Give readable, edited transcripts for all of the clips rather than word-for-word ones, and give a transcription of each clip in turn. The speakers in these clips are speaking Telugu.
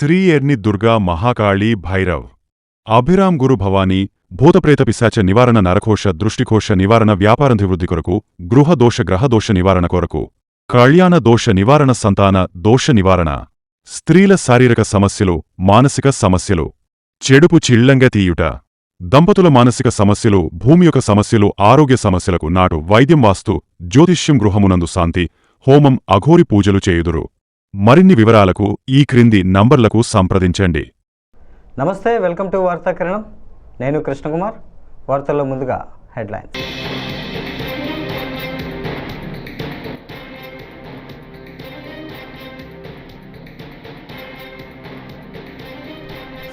శ్రీ ఎర్ని దుర్గా మహాకాళీ భైరవ్ అభిరామ్ గురు భవానీ భూతప్రేత పిశాచ నివారణ నరకోశ దృష్టికోశ నివారణ వ్యాపారాభివృద్ధి కొరకు గృహదోష గ్రహదోష నివారణ కొరకు కళ్యాణ దోష నివారణ సంతాన దోష నివారణ స్త్రీల శారీరక సమస్యలు మానసిక సమస్యలు చెడుపు చిళ్లంగా తీయుట దంపతుల మానసిక సమస్యలు భూమి యొక్క సమస్యలు ఆరోగ్య సమస్యలకు నాటు వైద్యం వాస్తు జ్యోతిష్యం గృహమునందు శాంతి హోమం అఘోరి పూజలు చేయుదురు. మరిన్ని వివరాలకు ఈ క్రింది నంబర్లకు సంప్రదించండి. నమస్తే, వెల్కమ్ టు వార్తాకిరణం. నేను కృష్ణకుమార్. వార్తల్లో ముందుగా హెడ్లైన్స్.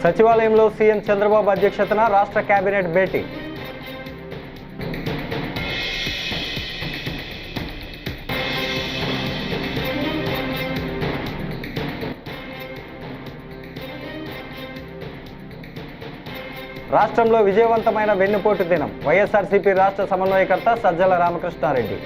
సచివాలయంలో సీఎం చంద్రబాబు అధ్యక్షతన రాష్ట్ర కేబినెట్ భేటీ. రాష్ట్రంలో విజయవంతమైన వెన్నుపోటు దినం. వైఎస్ఆర్సీపీ రాష్ట్ర సమన్వయకర్త సజ్జల రామకృష్ణారెడ్డి.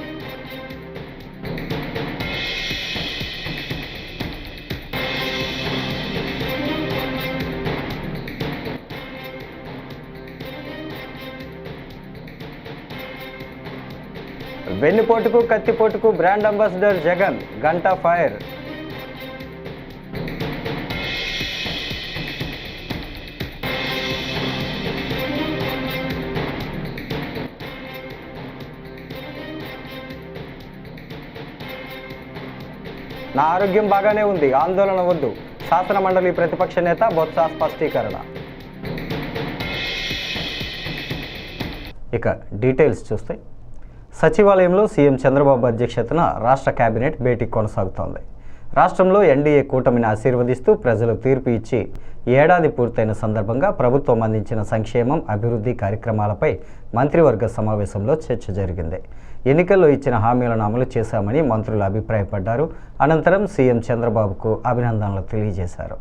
వెన్నుపోటుకు కత్తిపోటుకు brand ambassador Jagan. Ganta fire. నా ఆరోగ్యం బాగానే ఉంది, ఆందోళన వద్దు. శాసనమండలి ప్రతిపక్ష నేత బొత్స స్పష్టీకరణ. ఇక డీటెయిల్స్ చూస్తే, సచివాలయంలో సీఎం చంద్రబాబు అధ్యక్షతన రాష్ట్ర కేబినెట్ భేటీ కొనసాగుతోంది. రాష్ట్రంలో ఎన్డీఏ కూటమిని ఆశీర్వదిస్తూ ప్రజలు తీర్పు ఇచ్చి ఏడాది పూర్తయిన సందర్భంగా ప్రభుత్వం అందించిన సంక్షేమం అభివృద్ధి కార్యక్రమాలపై మంత్రివర్గ సమావేశంలో చర్చ జరిగింది. ఎన్నికల్లో ఇచ్చిన హామీలను అమలు చేశామని మంత్రులు అభిప్రాయపడ్డారు. అనంతరం సీఎం చంద్రబాబుకు అభినందనలు తెలియజేశారు.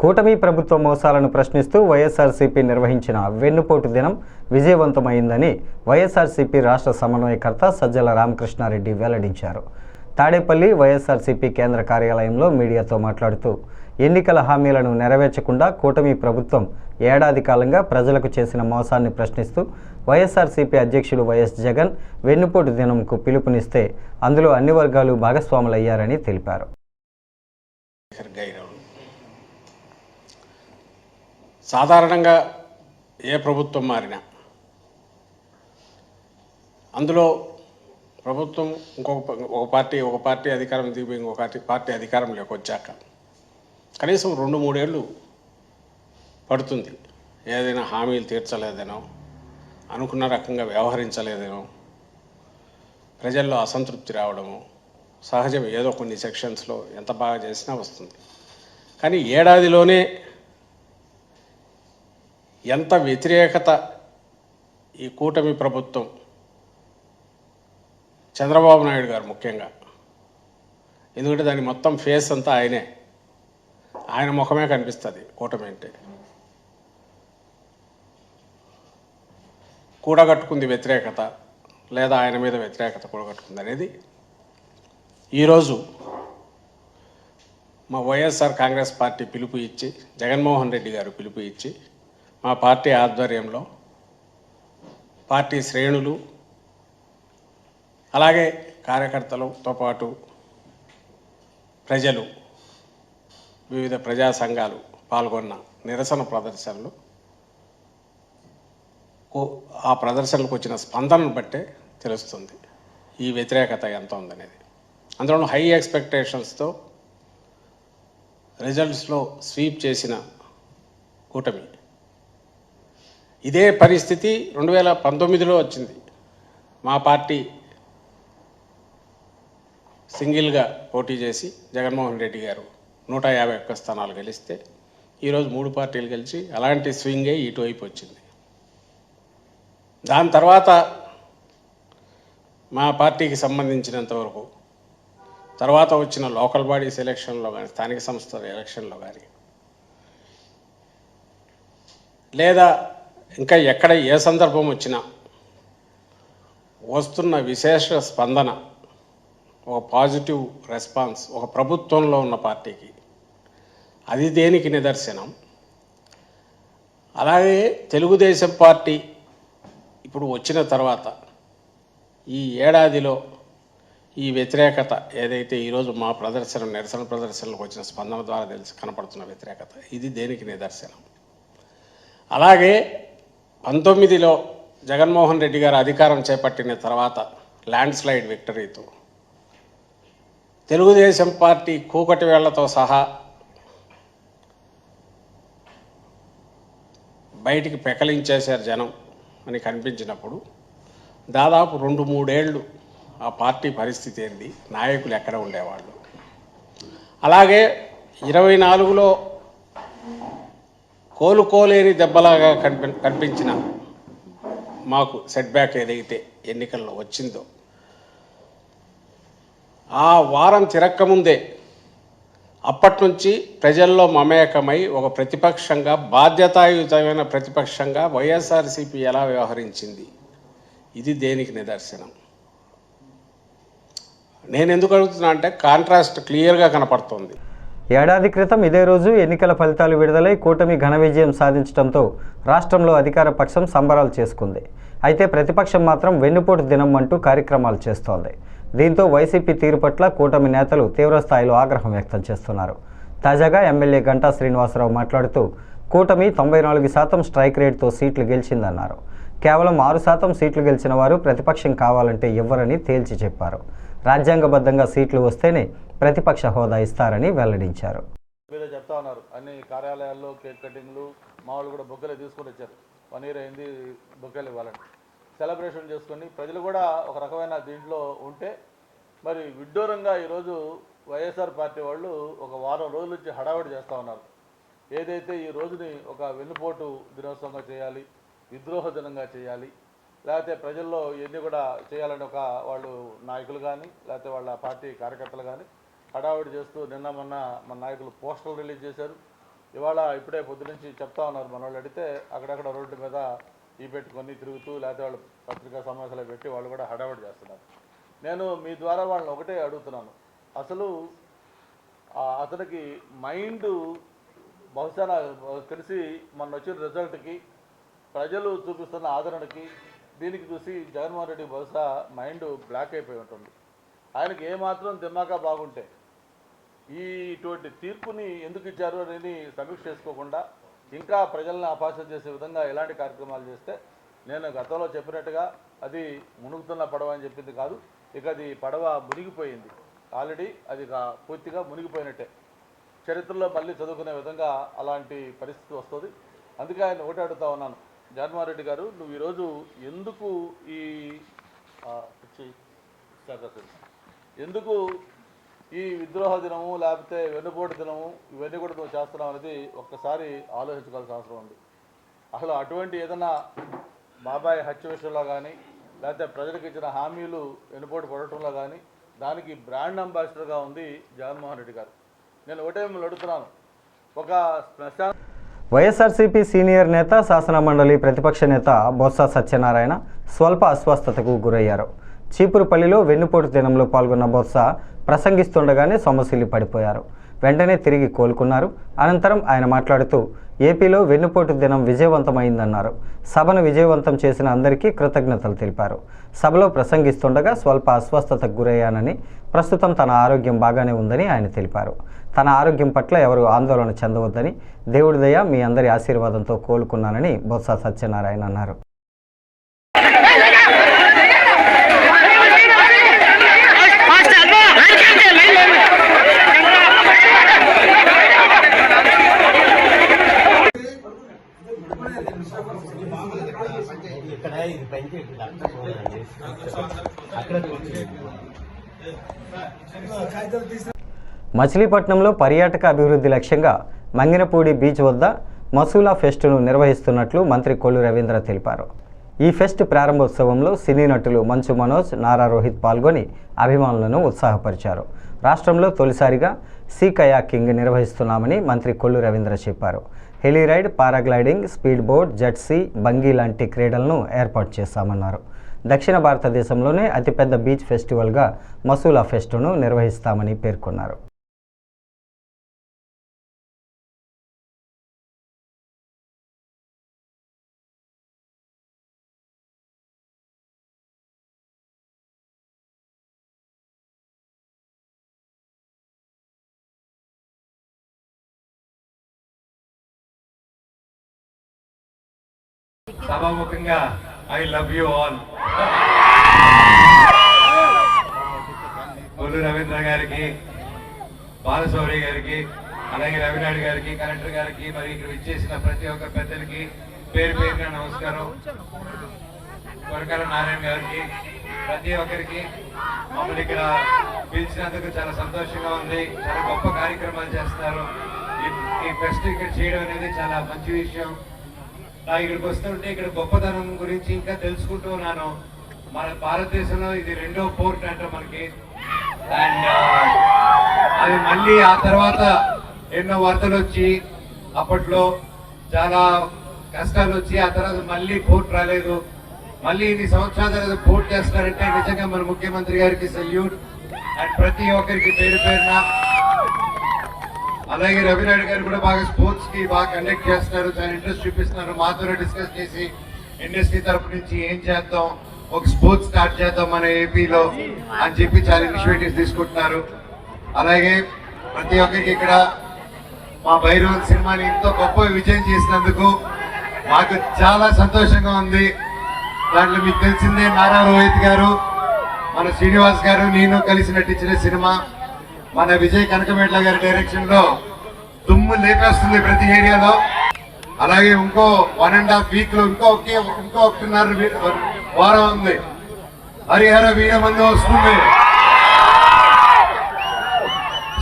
కూటమి ప్రభుత్వ మోసాలను ప్రశ్నిస్తూ వైఎస్ఆర్సీపీ నిర్వహించిన వెన్నుపోటు దినం విజయవంతమైందని వైఎస్ఆర్సీపీ రాష్ట్ర సమన్వయకర్త సజ్జల రామకృష్ణారెడ్డి వెల్లడించారు. తాడేపల్లి వైఎస్ఆర్సీపీ కేంద్ర కార్యాలయంలో మీడియాతో మాట్లాడుతూ, ఎన్నికల హామీలను నెరవేర్చకుండా కూటమి ప్రభుత్వం ఏడాది కాలంగా ప్రజలకు చేసిన మోసాన్ని ప్రశ్నిస్తూ వైఎస్ఆర్సీపీ అధ్యక్షుడు వైఎస్ జగన్ వెన్నుపోటు దినంకు పిలుపునిస్తే అందులో అన్ని వర్గాలు భాగస్వాములయ్యారని తెలిపారు. సాధారణంగా ఏ ప్రభుత్వం మారినా అందులో ప్రభుత్వం ఒక పార్టీ అధికారం దిగి ఇంకొక పార్టీ అధికారంలోకి వచ్చాక కనీసం 2-3 ఏళ్ళు పడుతుంది. ఏదైనా హామీలు తీర్చలేదనో, అనుకున్న రకంగా వ్యవహరించలేదనో, ప్రజల్లో అసంతృప్తి రావడము సహజం. ఏదో కొన్ని సెక్షన్స్లో ఎంత బాగా చేసినా వస్తుంది. కానీ ఏడాదిలోనే ఎంత వ్యతిరేకత ఈ కూటమి ప్రభుత్వం చంద్రబాబు నాయుడు గారు ముఖ్యంగా, ఎందుకంటే దాని మొత్తం ఫేస్ అంతా ఆయనే, ఆయన ముఖమే కనిపిస్తుంది కూటమి అంటే. కూడగట్టుకుంది వ్యతిరేకత లేదా ఆయన మీద వ్యతిరేకత కూడగట్టుకుంది అనేది ఈరోజు మా వైఎస్ఆర్ కాంగ్రెస్ పార్టీ పిలుపు ఇచ్చి, జగన్మోహన్ రెడ్డి గారు పిలుపు ఇచ్చి, మా పార్టీ ఆధ్వర్యంలో పార్టీ శ్రేణులు అలాగే కార్యకర్తలతో పాటు ప్రజలు, వివిధ ప్రజా సంఘాలు పాల్గొన్న నిరసన ప్రదర్శనలు, ఆ ప్రదర్శనలకు వచ్చిన స్పందనను బట్టే తెలుస్తుంది ఈ వ్యతిరేకత ఎంత ఉందనేది. అందులో హై ఎక్స్పెక్టేషన్స్తో రిజల్ట్స్లో స్వీప్ చేసిన కూటమి. ఇదే పరిస్థితి 2019లో వచ్చింది. మా పార్టీ సింగిల్గా పోటీ చేసి జగన్మోహన్ రెడ్డి గారు 151 స్థానాలు గెలిస్తే ఈరోజు 3 పార్టీలు గెలిచి అలాంటి స్వింగే ఇటువైపు వచ్చింది. దాని తర్వాత మా పార్టీకి సంబంధించినంతవరకు తర్వాత వచ్చిన లోకల్ బాడీస్ ఎలక్షన్లో కానీ, స్థానిక సంస్థల ఎలక్షన్లో కానీ, లేదా ఇంకా ఎక్కడ ఏ సందర్భం వచ్చినా వస్తున్న విశేష స్పందన, ఒక పాజిటివ్ రెస్పాన్స్ ఒక ప్రభుత్వంలో ఉన్న పార్టీకి, అది దేనికి నిదర్శనం. అలాగే తెలుగుదేశం పార్టీ ఇప్పుడు వచ్చిన తర్వాత ఈ ఏడాదిలో ఈ వ్యతిరేకత ఏదైతే ఈరోజు మా నిరసన ప్రదర్శనలకు వచ్చిన స్పందన ద్వారా కనపడుతున్న వ్యతిరేకత, ఇది దేనికి నిదర్శనం. అలాగే 19లో జగన్మోహన్ రెడ్డి గారు అధికారం చేపట్టిన తర్వాత ల్యాండ్ స్లైడ్ విక్టరీతో తెలుగుదేశం పార్టీ కూకటి వేళ్లతో సహా బయటికి పెకలించేశారు జనం అని కనిపించినప్పుడు, దాదాపు 2-3 ఏళ్ళు ఆ పార్టీ పరిస్థితి ఏంది, నాయకులు ఎక్కడ ఉండేవాళ్ళు. అలాగే 24లో కోలుకోలేని దెబ్బలాగా కనిపించిన మాకు సెట్బ్యాక్ ఏదైతే ఎన్నికల్లో వచ్చిందో, ఆ వారం తిరక్కముందే అప్పటి నుంచి ప్రజల్లో మమేకమై ఒక ప్రతిపక్షంగా, బాధ్యతాయుతమైన ప్రతిపక్షంగా వైఎస్ఆర్సీపీ ఎలా వ్యవహరించింది, ఇది దేనికి నిదర్శనం. నేను ఎందుకు అడుగుతున్నా అంటే కాంట్రాస్ట్ క్లియర్గా కనపడుతోంది. ఏడాది క్రితం ఇదే రోజు ఎన్నికల ఫలితాలు విడుదలై కూటమి ఘన విజయం సాధించడంతో రాష్ట్రంలో అధికార పక్షం సంబరాలు చేసుకుంది. అయితే ప్రతిపక్షం మాత్రం వెన్నుపోటు దినం అంటూ కార్యక్రమాలు చేస్తోంది. దీంతో వైసీపీ తీరు పట్ల కూటమి నేతలు తీవ్రస్థాయిలో ఆగ్రహం వ్యక్తం చేస్తున్నారు. తాజాగా ఎమ్మెల్యే గంటా శ్రీనివాసరావు మాట్లాడుతూ కూటమి 94% స్ట్రైక్ రేట్తో సీట్లు గెలిచిందన్నారు. కేవలం 6% సీట్లు గెలిచిన వారు ప్రతిపక్షం కావాలంటే ఇవ్వరని తేల్చి చెప్పారు. రాజ్యాంగబద్ధంగా సీట్లు వస్తేనే ప్రతిపక్ష హోదా ఇస్తారని వెల్లడించారు. మీరే చెప్తా ఉన్నారు, అన్ని కార్యాలయాల్లో కేక్ కటింగ్లు, మా వాళ్ళు కూడా బొగ్గలే తీసుకొని వచ్చారు. 1 year అయింది బొగ్గలు ఇవ్వాలని సెలబ్రేషన్ చేసుకొని ప్రజలు కూడా ఒక రకమైన దీంట్లో ఉంటే, మరి విడ్డూరంగా ఈరోజు వైఎస్ఆర్ పార్టీ వాళ్ళు ఒక వారం రోజుల నుంచి హడావిడి చేస్తూ ఉన్నారు. ఏదైతే ఈ రోజుని ఒక వెన్నుపోటు దినోత్సవంగా చేయాలి, విద్రోహ దినంగా చేయాలి, లేకపోతే ప్రజల్లో ఇవన్నీ కూడా చేయాలని ఒక వాళ్ళు నాయకులు కానీ లేకపోతే వాళ్ళ పార్టీ కార్యకర్తలు కానీ హడావిడి చేస్తూ నిన్న మొన్న మన నాయకులు పోస్టర్లు రిలీజ్ చేశారు. ఇవాళ ఇప్పుడే పొద్దు నుంచి చెప్తా ఉన్నారు, మన వాళ్ళు అడిగితే అక్కడక్కడ రోడ్డు మీద ఈ పెట్టుకొని తిరుగుతూ లేకపోతే వాళ్ళు పత్రికా సమావేశాలు పెట్టి వాళ్ళు కూడా హడావిడి చేస్తున్నారు. నేను మీ ద్వారా వాళ్ళని ఒకటే అడుగుతున్నాను, అసలు అతనికి మైండ్ బహుశా తెలిసి మొన్న వచ్చిన రిజల్ట్కి, ప్రజలు చూపిస్తున్న ఆదరణకి, దీనికి చూసి జగన్మోహన్ రెడ్డి బహుశా మైండ్ బ్లాక్ అయిపోయి ఉంటుంది. ఆయనకి ఏమాత్రం దిమాగా బాగుంటే ఇటువంటి తీర్పుని ఎందుకు ఇచ్చారు అనేది సమీక్ష చేసుకోకుండా ఇంకా ప్రజలను అపాసం చేసే విధంగా ఎలాంటి కార్యక్రమాలు చేస్తే, నేను గతంలో చెప్పినట్టుగా అది మునుగుతున్న పడవ అని చెప్పింది కాదు, ఇక అది పడవ మునిగిపోయింది, ఆల్రెడీ అది పూర్తిగా మునిగిపోయినట్టే. చరిత్రలో మళ్ళీ చదువుకునే విధంగా అలాంటి పరిస్థితి వస్తుంది. అందుకే ఆయన ఒకటి అడుగుతా ఉన్నాను, జగన్మోహన్ రెడ్డి గారు, నువ్వు ఈరోజు ఎందుకు ఈ విద్రోహ దినము లేకపోతే వెన్నుపోటు దినము ఇవన్నీ కూడా నువ్వు చేస్తున్నావు అనేది ఒక్కసారి ఆలోచించుకోవాల్సిన అవసరం ఉంది. అసలు అటువంటి ఏదైనా బాబాయ్ హత్య విషయంలో కానీ లేకపోతే ప్రజలకు ఇచ్చిన హామీలు వెనుపోటు పడటంలో కానీ దానికి బ్రాండ్ అంబాసిడర్గా ఉంది జగన్మోహన్ రెడ్డి గారు. నేను ఒకటే మిమ్మల్ని అడుగుతున్నాను, ఒక శ్మశాన వైఎస్ఆర్సీపీ సీనియర్ నేత శాసనమండలి ప్రతిపక్ష నేత బొత్స సత్యనారాయణ స్వల్ప అస్వస్థతకు గురయ్యారు. చీపురుపల్లిలో వెన్నుపోటు దినంలో పాల్గొన్న బొత్స ప్రసంగిస్తుండగానే సొమ్మసిల్లి పడిపోయారు. వెంటనే తిరిగి కోలుకున్నారు. అనంతరం ఆయన మాట్లాడుతూ ఏపీలో వెన్నుపోటు దినం విజయవంతమైందన్నారు. సభను విజయవంతం చేసిన అందరికీ కృతజ్ఞతలు తెలిపారు. సభలో ప్రసంగిస్తుండగా స్వల్ప అస్వస్థతకు గురయ్యానని, ప్రస్తుతం తన ఆరోగ్యం బాగానే ఉందని ఆయన తెలిపారు. తన ఆరోగ్యం పట్ల ఎవరు ఆందోళన చెందవద్దని, దేవుడి దయ మీ అందరి ఆశీర్వాదంతో కోలుకున్నానని బొత్స సత్యనారాయణ అన్నారు. మచిలీపట్నంలో పర్యాటక అభివృద్ధి లక్ష్యంగా మంగినపూడి బీచ్ వద్ద మసూలా ఫెస్ట్ను నిర్వహిస్తున్నట్లు మంత్రి కొల్లు రవీంద్ర తెలిపారు. ఈ ఫెస్ట్ ప్రారంభోత్సవంలో సినీ నటులు మంచు మనోజ్, నారా రోహిత్ పాల్గొని అభిమానులను ఉత్సాహపరిచారు. రాష్ట్రంలో తొలిసారిగా సీ కయాకింగ్ నిర్వహిస్తున్నామని మంత్రి కొల్లు రవీంద్ర చెప్పారు. Heli ride, paragliding, speed boat, jet ski, bungee లాంటి క్రీడలను ఏర్పాటు చేస్తామన్నారు. దక్షిణ భారతదేశంలోనే అతిపెద్ద బీచ్ ఫెస్టివల్గా మసూలా ఫెస్ట్ను నిర్వహిస్తామని పేర్కొన్నారు. సభాముఖంగా I love you all. Kollu Ravindra గారికి, బాలశౌరి గారికి, అలాగే రవినాయుడు గారికి, కలెక్టర్ గారికి, మరి ఇక్కడ విచ్చేసిన ప్రతి ఒక్క పెద్దలకి పేరు పేరున నమస్కారం. కొరకాల నారాయణ గారికి, ప్రతి ఒక్కరికి మమ్మల్ని ఇక్కడ పిలిచినందుకు చాలా సంతోషంగా ఉంది. చాలా గొప్ప కార్యక్రమాలు చేస్తారు. ఈ ఫెస్ట్ ఇక్కడ చేయడం అనేది చాలా మంచి విషయం. ఇక్కడికి వస్తుంటే ఇక్కడ గొప్పతనం గురించి ఇంకా తెలుసుకుంటూ ఉన్నాను. మన భారతదేశంలో ఇది 2వ పోర్ట్ అంట మనకి. అండ్ అది మళ్ళీ ఆ తర్వాత ఎన్నో వార్తలు వచ్చి అప్పట్లో చాలా కష్టాలు వచ్చి ఆ తర్వాత మళ్ళీ పోర్ట్ రాలేదు. మళ్ళీ ఇన్ని సంవత్సరాల తర్వాత పోర్ట్ చేస్తారంటే నిజంగా మన ముఖ్యమంత్రి గారికి సెల్యూట్. అండ్ ప్రతి ఒక్కరికి పేరు పేరున, అలాగే రవినాయుడు గారు కూడా బాగా స్పోర్ట్స్ కి బాగా కండక్ట్ చేస్తారు, చాలా ఇంట్రెస్ట్ చూపిస్తున్నారు. మాతో డిస్కస్ చేసి ఇండస్ట్రీ తరపు నుంచి ఏం చేద్దాం, ఒక స్పోర్ట్స్ స్టార్ట్ చేద్దాం మన ఏపీలో అని చెప్పి చాలా ఇనిషియేటివ్స్ తీసుకుంటున్నారు. అలాగే ప్రతి ఒక్కరికి ఇక్కడ మా భైరవన్ సినిమాని ఎంతో గొప్ప విజయం చేసినందుకు మాకు చాలా సంతోషంగా ఉంది. దాంట్లో మీకు తెలిసిందే నారా రోహిత్ గారు, మన శ్రీనివాస్ గారు, నేను కలిసి నటించిన సినిమా మన విజయ్ కనకమేట్ల గారి డైరెక్షన్ లో దుమ్ము లేపేస్తుంది ప్రతి ఏరియాలో. అలాగే ఇంకో 1.5 వీక్ లో ఇంకో 1.5 వారం ఉంది. హరిహర వీరమందు వస్తుంది.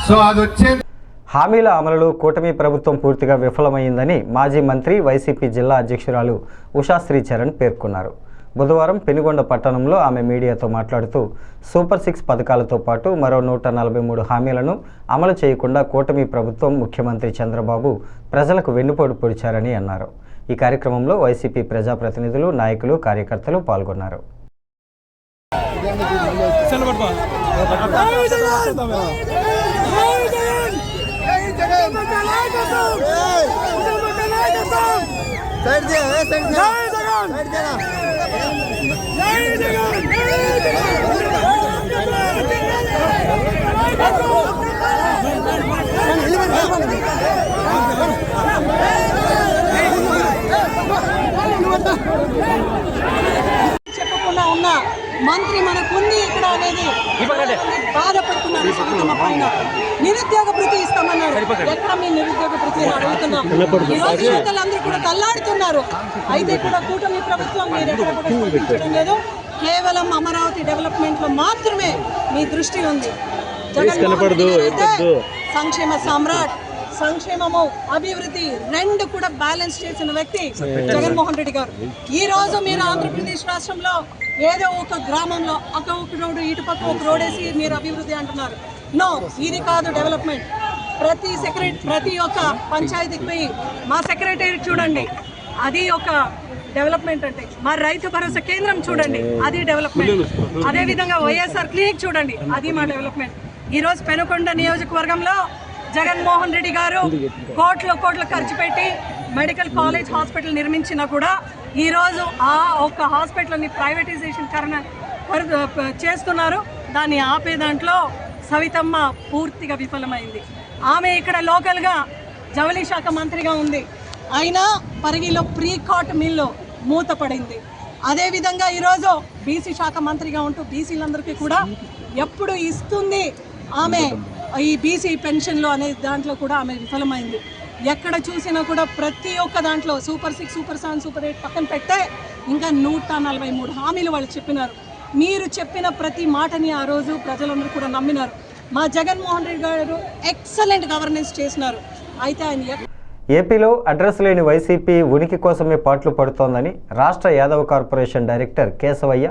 సో అది వచ్చే హామీల అమలులో కూటమి ప్రభుత్వం పూర్తిగా విఫలమైందని మాజీ మంత్రి, వైసీపీ జిల్లా అధ్యక్షురాలు ఉషాశ్రీ చరణ్ పేర్కొన్నారు. బుధవారం పెనుగొండ పట్టణంలో ఆమె మీడియాతో మాట్లాడుతూ సూపర్ 6 పథకాలతో పాటు మరో 143 హామీలను అమలు చేయకుండా కూటమి ప్రభుత్వం, ముఖ్యమంత్రి చంద్రబాబు ప్రజలకు వెన్నుపోటు పొడిచారని అన్నారు. ఈ కార్యక్రమంలో వైసీపీ ప్రజాప్రతినిధులు, నాయకులు, కార్యకర్తలు పాల్గొన్నారు. చెప్పకుండా ఉన్న మంత్రి మనకుంది ఇక్కడ అనేది బాధపడుతున్నారు. తమ పైన నిరుద్యోగ భృతి ఇస్తామన్నారు. ఎక్కడ మీ నిరుద్యోగ భృతి అడుగుతున్నాం. ఈరోజు యువతలందరూ కూడా తల్లాడుతున్నారు. అయితే కూడా కూటమి ప్రభుత్వం మీరు ఎక్కడ కూడా స్పందించడం లేదు. కేవలం అమరావతి డెవలప్మెంట్ లో మాత్రమే మీ దృష్టి ఉంది. జగన్మోహన్ రెడ్డి సంక్షేమ సామ్రాట్, సంక్షేమము అభివృద్ధి రెండు కూడా బ్యాలెన్స్ చేసిన వ్యక్తి జగన్మోహన్ రెడ్డి గారు. ఈ రోజు మీరు ఆంధ్రప్రదేశ్ రాష్ట్రంలో ఏదో ఒక గ్రామంలో ఒక రోడ్డు ఇటు పక్క ఒక రోడ్ వేసి మీరు అభివృద్ధి అంటున్నారు. నో, ఇది కాదు డెవలప్మెంట్. ప్రతి ఒక్క పంచాయతీకి పోయి మా సెక్రటేరియట్ చూడండి, అది ఒక డెవలప్మెంట్. అంటే మా రైతు భరోసా కేంద్రం చూడండి, అది డెవలప్మెంట్. అదేవిధంగా వైఎస్ఆర్ క్లినిక్ చూడండి, అది మా డెవలప్మెంట్. ఈరోజు పెనుకొండ నియోజకవర్గంలో జగన్మోహన్ రెడ్డి గారు కోట్లు ఖర్చు పెట్టి మెడికల్ కాలేజ్ హాస్పిటల్ నిర్మించినా కూడా ఈరోజు ఆ ఒక్క హాస్పిటల్ని ప్రైవేటైజేషన్ చేస్తున్నారు. దాన్ని ఆపే దాంట్లో సవితమ్మ పూర్తిగా విఫలమైంది. ఆమె ఇక్కడ లోకల్గా జవళి శాఖ మంత్రిగా ఉంది, అయినా పరిగిలో ప్రీకాట్ మిల్లు మూతపడింది. అదేవిధంగా ఈరోజు బీసీ శాఖ మంత్రిగా ఉంటూ బీసీలందరికీ కూడా ఎప్పుడు ఇస్తుంది ఆమె ఈ బీసీ పెన్షన్లు అనే దాంట్లో కూడా ఆమె విఫలమైంది. ఎక్కడ చూసినా కూడా ప్రతి ఒక్క దాంట్లో సూపర్ 6, సూపర్ 7, సూపర్ 8 పక్కన పెట్టే ఇంకా 143 హామీలు వాళ్ళు చెప్పినారు. మీరు చెప్పిన ప్రతి మాటని ఆ రోజు ప్రజలందరూ కూడా నమ్మినారు. మా జగన్మోహన్ రెడ్డి గారు ఎక్సలెంట్ గవర్నెన్స్ చేసినారు. అయితే ఆయన ఏపీలో అడ్రస్ లేని వైసీపీ ఉనికి కోసమే పాట్లు పడుతోందని రాష్ట్ర యాదవ కార్పొరేషన్ డైరెక్టర్ కేశవయ్య,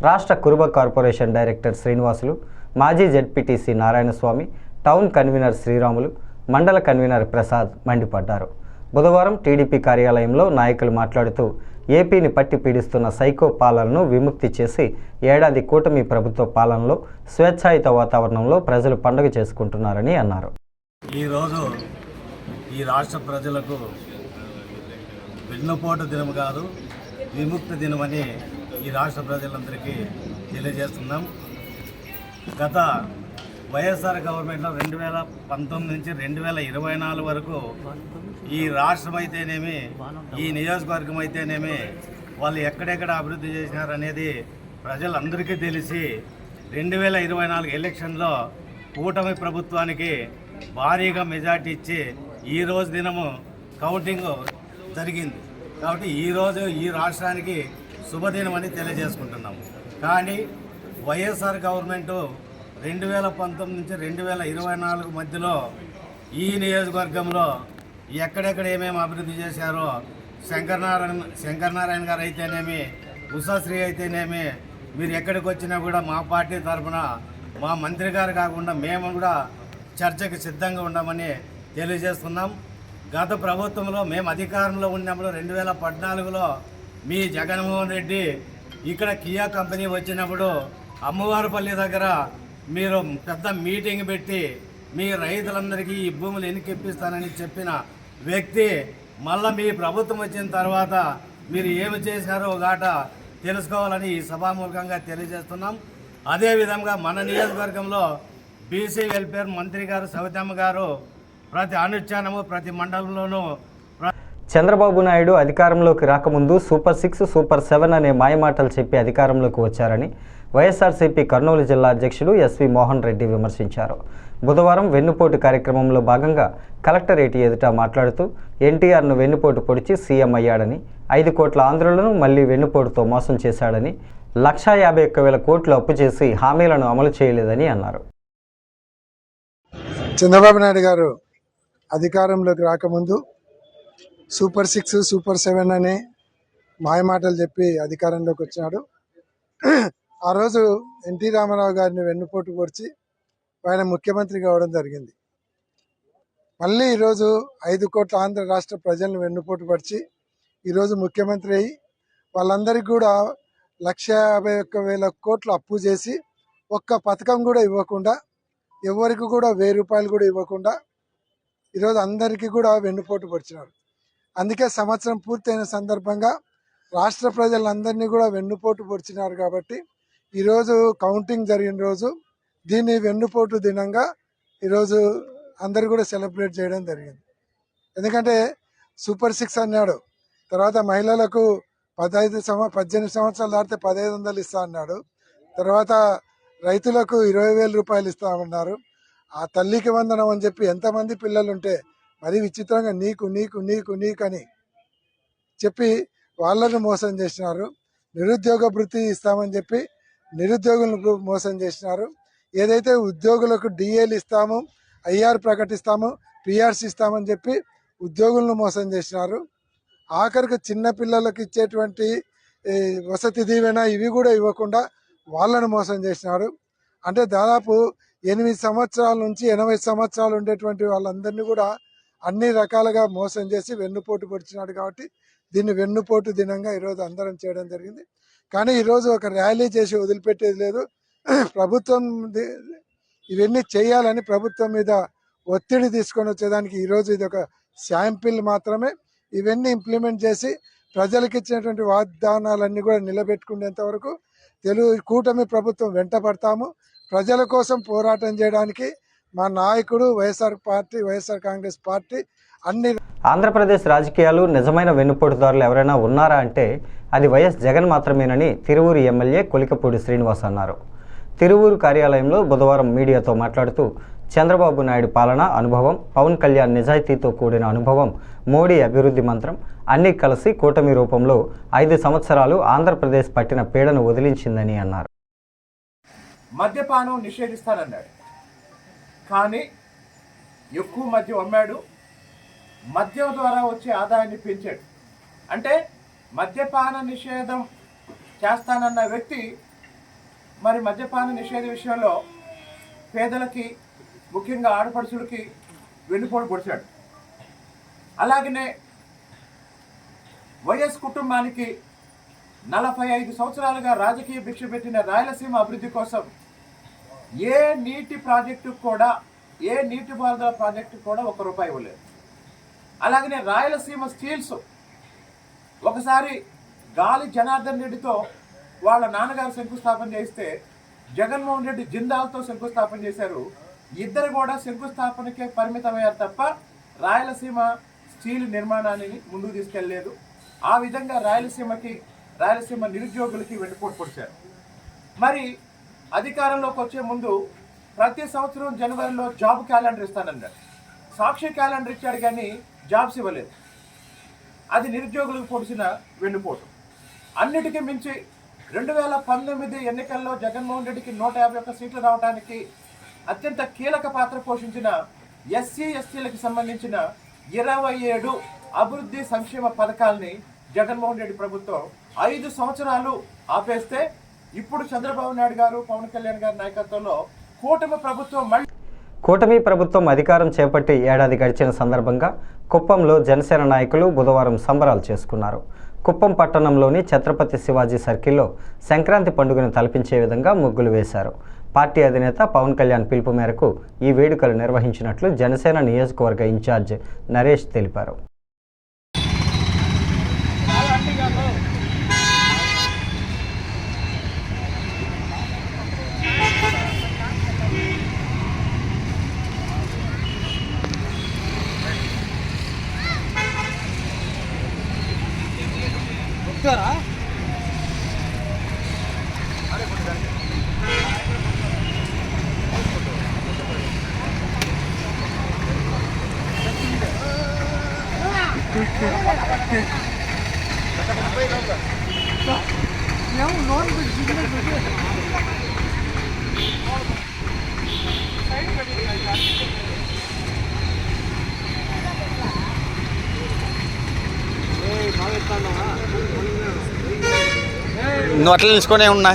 రాష్ట్ర కురుబ కార్పొరేషన్ డైరెక్టర్ శ్రీనివాసులు, మాజీ ZPTC Narayanaswamy, town convener Sriramulu, మండల కన్వీనర్ ప్రసాద్ మండిపడ్డారు. బుధవారం టీడీపీ కార్యాలయంలో నాయకులు మాట్లాడుతూ ఏపీని పట్టి పీడిస్తున్న సైకో పాలనను విముక్తి చేసి ఏడాది కూటమి ప్రభుత్వ పాలనలో స్వేచ్ఛాయుత వాతావరణంలో ప్రజలు పండుగ చేసుకుంటున్నారని అన్నారు. ఈరోజు ఈ రాష్ట్ర ప్రజలకు వెన్నుపోటు దినం కాదు, విముక్తి దినమని ఈ రాష్ట్ర ప్రజలందరికీ తెలియజేస్తున్నాం. గత వైఎస్ఆర్ గవర్నమెంట్లో 2019 నుంచి 2024 వరకు ఈ రాష్ట్రం అయితేనేమి, ఈ నియోజకవర్గం అయితేనేమి వాళ్ళు ఎక్కడెక్కడ అభివృద్ధి చేసినారనేది ప్రజలందరికీ తెలిసి 2024 ఎలక్షన్లో కూటమి ప్రభుత్వానికి భారీగా మెజార్టీ ఇచ్చి ఈరోజు దినము కౌంటింగ్ జరిగింది. కాబట్టి ఈరోజు ఈ రాష్ట్రానికి శుభదినం అని తెలియజేసుకుంటున్నాము. కానీ వైఎస్ఆర్ గవర్నమెంటు 2019 నుంచి 2024 మధ్యలో ఈ నియోజకవర్గంలో ఎక్కడెక్కడ ఏమేమి అభివృద్ధి చేశారో శంకరనారాయణ గారు అయితేనేమి, ఉషాశ్రీ అయితేనేమి, మీరు ఎక్కడికి వచ్చినా కూడా మా పార్టీ తరఫున మా మంత్రి గారు కాకుండా మేము కూడా చర్చకు సిద్ధంగా ఉన్నామని తెలియజేస్తున్నాం. గత ప్రభుత్వంలో మేము అధికారంలో ఉన్నప్పుడు 2014లో మీ జగన్మోహన్ రెడ్డి ఇక్కడ కియా కంపెనీ వచ్చినప్పుడు అమ్మవారిపల్లి దగ్గర మీరు పెద్ద మీటింగ్ పెట్టి మీ రైతులందరికీ ఈ భూములు ఎన్నికిప్పిస్తానని చెప్పిన వ్యక్తి మళ్ళీ మీ ప్రభుత్వం వచ్చిన తర్వాత మీరు ఏమి చేశారో గాట తెలుసుకోవాలని ఈ సభాముఖంగా తెలియజేస్తున్నాం. అదేవిధంగా మన నియోజకవర్గంలో బీసీ వెల్ఫేర్ మంత్రి గారు సవితమ్మ గారు ప్రతి అనుష్ఠానము ప్రతి మండలంలోనూ చంద్రబాబు నాయుడు అధికారంలోకి రాకముందు సూపర్ 6, సూపర్ 7 అనే మాయమాటలు చెప్పి అధికారంలోకి వచ్చారని వైఎస్ఆర్సీపీ కర్నూలు జిల్లా అధ్యక్షుడు ఎస్వి మోహన్ రెడ్డి విమర్శించారు. బుధవారం వెన్నుపోటు కార్యక్రమంలో భాగంగా కలెక్టరేట్ ఎదుట మాట్లాడుతూ ఎన్టీఆర్ను వెన్నుపోటు పొడిచి సీఎం అయ్యాడని, 5 కోట్ల ఆంధ్రులను మళ్లీ వెన్నుపోటుతో మోసం చేశాడని, 151,000 కోట్లు అప్పు చేసి హామీలను అమలు చేయలేదని అన్నారు. చంద్రబాబు నాయుడు గారు అధికారంలోకి రాకముందు సూపర్ 6, సూపర్ 7 అనే మాయమాటలు చెప్పి అధికారంలోకి వచ్చినాడు. ఆ రోజు ఎన్టీ రామారావు గారిని వెన్నుపోటు పొడిచి ఆయన ముఖ్యమంత్రి కావడం జరిగింది. మళ్ళీ ఈరోజు 5 కోట్ల ఆంధ్ర రాష్ట్ర ప్రజలను వెన్నుపోటు పరిచి ఈరోజు ముఖ్యమంత్రి అయ్యి వాళ్ళందరికీ కూడా 151,000 కోట్లు అప్పు చేసి ఒక్క పథకం కూడా ఇవ్వకుండా, ఎవరికి కూడా 1,000 రూపాయలు కూడా ఇవ్వకుండా ఈరోజు అందరికీ కూడా వెన్నుపోటు పరిచినారు. అందుకే సంవత్సరం పూర్తయిన సందర్భంగా రాష్ట్ర ప్రజలందరినీ కూడా వెన్నుపోటు పొడిచినారు. కాబట్టి ఈరోజు కౌంటింగ్ జరిగిన రోజు దీన్ని వెన్నుపోటు దినంగా ఈరోజు అందరు కూడా సెలబ్రేట్ చేయడం జరిగింది. ఎందుకంటే సూపర్ 6 అన్నాడు, తర్వాత మహిళలకు 18 సంవత్సరాలు దాటితే 1,500 ఇస్తా అన్నాడు, తర్వాత రైతులకు 20,000 రూపాయలు ఇస్తామన్నారు. ఆ తల్లికి వందనం అని చెప్పి ఎంతమంది పిల్లలు ఉంటే మరీ విచిత్రంగా నీకు నీకు నీకు నీకు అని చెప్పి వాళ్ళను మోసం చేసినారు. నిరుద్యోగ భృతి ఇస్తామని చెప్పి నిరుద్యోగులను మోసం చేసినారు. ఏదైతే ఉద్యోగులకు డిఏలు ఇస్తాము, ఐఆర్ ప్రకటిస్తాము, పిఆర్సీ ఇస్తామని చెప్పి ఉద్యోగులను మోసం చేసినారు. ఆఖరికి చిన్న పిల్లలకు ఇచ్చేటువంటి వసతి దీవెన ఇవి కూడా ఇవ్వకుండా వాళ్ళను మోసం చేసినారు. అంటే దాదాపు 8 సంవత్సరాల నుంచి 80 సంవత్సరాలు ఉండేటువంటి వాళ్ళందరినీ కూడా అన్ని రకాలుగా మోసం చేసి వెన్నుపోటు పొడిచినాడు. కాబట్టి దీన్ని వెన్నుపోటు దినంగా ఈరోజు అందరం చేయడం జరిగింది. కానీ ఈరోజు ఒక ర్యాలీ చేసి వదిలిపెట్టేది లేదు. ప్రభుత్వం ఇవన్నీ చేయాలని ప్రభుత్వం మీద ఒత్తిడి తీసుకొని వచ్చేదానికి ఈరోజు ఇది ఒక శాంపిల్ మాత్రమే. ఇవన్నీ ఇంప్లిమెంట్ చేసి ప్రజలకు ఇచ్చినటువంటి వాగ్దానాలన్నీ కూడా నిలబెట్టుకునేంత వరకు కూటమి ప్రభుత్వం వెంట పడతాము. ప్రజల కోసం పోరాటం చేయడానికి మా నాయకుడు వైఎస్ఆర్ కాంగ్రెస్ పార్టీ అన్ని. ఆంధ్రప్రదేశ్ రాజకీయాలు నిజమైన వెన్నుపోటుదారులు ఎవరైనా ఉన్నారా అంటే అది వైఎస్ జగన్ మాత్రమేనని తిరువూరు ఎమ్మెల్యే కొలికపూడి శ్రీనివాస్ అన్నారు. తిరువూరు కార్యాలయంలో బుధవారం మీడియాతో మాట్లాడుతూ చంద్రబాబు నాయుడు పాలన అనుభవం, పవన్ కళ్యాణ్ నిజాయితీతో కూడిన అనుభవం, మోడీ అభివృద్ధి మంత్రం అన్నీ కలిసి కూటమి రూపంలో 5 సంవత్సరాలు ఆంధ్రప్రదేశ్ పట్టిన పీడను వదిలించిందని అన్నారు. మద్యపానం నిషేధిస్తానన్నాడు, కానీ ఎక్కువ మద్యం అమ్మాడు, మద్యం ద్వారా వచ్చే ఆదాయాన్ని పెంచాడు. అంటే మద్యపాన నిషేధం చేస్తానన్న వ్యక్తి మరి మద్యపాన నిషేధ విషయంలో పేదలకి, ముఖ్యంగా ఆడపడుచులకి వెన్నుపోటు పొడిచాడు. అలాగనే వైఎస్ కుటుంబానికి 45 సంవత్సరాలుగా రాజకీయ భిక్ష పెట్టిన రాయలసీమ అభివృద్ధి కోసం ఏ నీటి ప్రాజెక్టుకు కూడా, ఏ నీటిపారుదల ప్రాజెక్టుకు కూడా ₹1 ఇవ్వలేదు. అలాగనే రాయలసీమ స్టీల్స్ ఒకసారి గాలి జనార్దన్ రెడ్డితో వాళ్ళ నాన్నగారు శంకుస్థాపన చేస్తే జగన్మోహన్ రెడ్డి జిందాల్తో శంకుస్థాపన చేశారు. ఇద్దరు కూడా శంకుస్థాపనకే పరిమితమయ్యారు తప్ప రాయలసీమ స్టీల్ నిర్మాణాన్ని ముందుకు తీసుకెళ్లలేదు. ఆ విధంగా రాయలసీమ నిరుద్యోగులకి వెన్నుపోటు పొడిచారు. మరి అధికారంలోకి వచ్చే ముందు ప్రతి సంవత్సరం జనవరిలో జాబ్ క్యాలెండర్ ఇస్తానన్నాడు. సాక్షి క్యాలెండర్ ఇచ్చాడు కానీ జాబ్స్ ఇవ్వలేదు. అది నిరుద్యోగులకు పొడిచిన వెన్నుపోటు. అన్నిటికీ మించి 2019 ఎన్నికల్లో జగన్మోహన్ రెడ్డికి 151 సీట్లు రావడానికి అత్యంత కీలక పాత్ర పోషించిన ఎస్సీలకు సంబంధించిన 27 అభివృద్ధి సంక్షేమ పథకాలని జగన్మోహన్ రెడ్డి ప్రభుత్వం 5 సంవత్సరాలు ఆపేస్తే ఇప్పుడు చంద్రబాబు నాయుడు గారు, పవన్ కళ్యాణ్ గారి నాయకత్వంలో కూటమి ప్రభుత్వం అధికారం చేపట్టి ఏడాది గడిచిన సందర్భంగా కుప్పంలో జనసేన నాయకులు బుధవారం సంబరాలు చేసుకున్నారు. కుప్పం పట్టణంలోని ఛత్రపతి శివాజీ సర్కిల్లో సంక్రాంతి పండుగను తలపించే విధంగా ముగ్గులు వేశారు. పార్టీ అధినేత పవన్ కళ్యాణ్ పిలుపు మేరకు ఈ వేడుకలు నిర్వహించినట్లు జనసేన నియోజకవర్గ ఇన్ఛార్జ్ నరేష్ తెలిపారు. నువ్వు అట్లా నిలుచుకొనే ఉన్నా.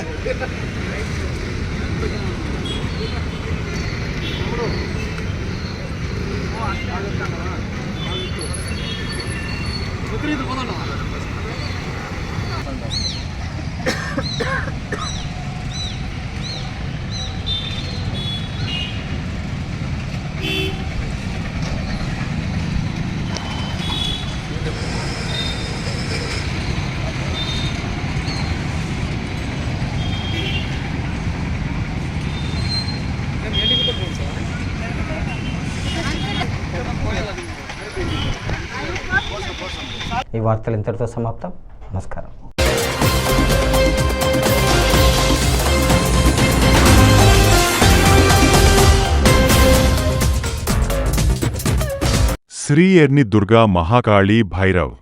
ఈ వార్తలు ఇంతటితో సమాప్తం. నమస్కారం. శ్రీ ఎర్ని దుర్గా మహాకాళీ భైరవ్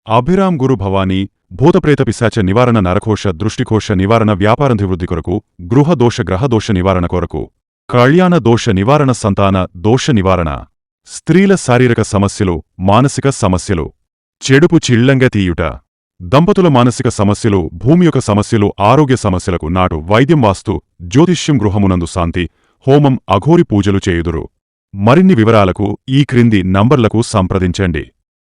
అభిరామ్ గురు భవానీ భూతప్రేత పిశాచ నివారణ నరకోశ దృష్టికోశ నివారణ వ్యాపారాభివృద్ధి కొరకు గృహదోష గ్రహదోష నివారణ కొరకు కళ్యాణ దోష నివారణ, సంతాన దోష నివారణ, స్త్రీల శారీరక సమస్యలు, మానసిక సమస్యలు, చెడుపు చిళ్లంగా తీయుట, దంపతుల మానసిక సమస్యలు, భూమి యొక్క సమస్యలు, ఆరోగ్య సమస్యలకు నాటు వైద్యం, వాస్తు, జ్యోతిష్యం, గృహమునందు శాంతి హోమం, అఘోరి పూజలు చేయుదురు. మరిన్ని వివరాలకు ఈ క్రింది నంబర్లకు సంప్రదించండి.